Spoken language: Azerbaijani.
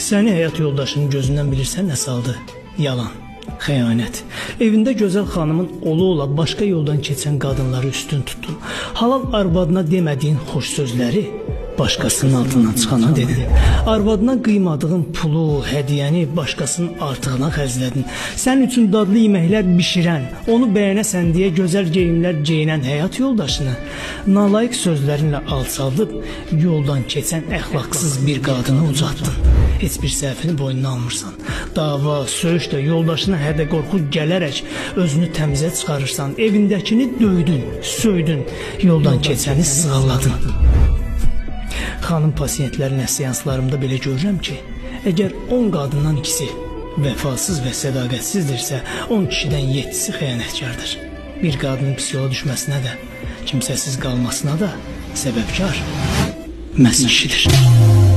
Səni həyat yoldaşının gözündən bilirsən nə saldı? Yalan, xəyanət. Evində gözəl xanımın ola başqa yoldan keçən qadınları üstün tutdun. Halal arvadına demədiyin xoş sözləri başqasının altından çıxana dedin. Arvadına qıymadığın pulu, hədiyyəni başqasının artığına xərclədin. Sənin üçün dadlı yeməklər bişirən, onu bəyənəsən deyə gözəl geyimlər geyinən həyat yoldaşını nalayiq sözlərinlə alçaldıb yoldan keçən əxlaqsız bir qadını ucaltdın. Heç bir səhvini boynuna almırsan. Dava, söyüşlə yoldaşına hədə-qorxu gələrək özünü təmizə çıxarırsan. Evindəkini döydün, söydün, yoldan keçəni sığalladın. Xanım pasiyentlərinə seanslarımda belə görürəm ki, əgər 10 qadından ikisi vəfasız və sədaqətsizdirsə, 10 kişidən 7-si xəyanətkardır. Bir qadının pis yola düşməsinə də, kimsəsiz qalmasına da səbəbkar məhz kişidir.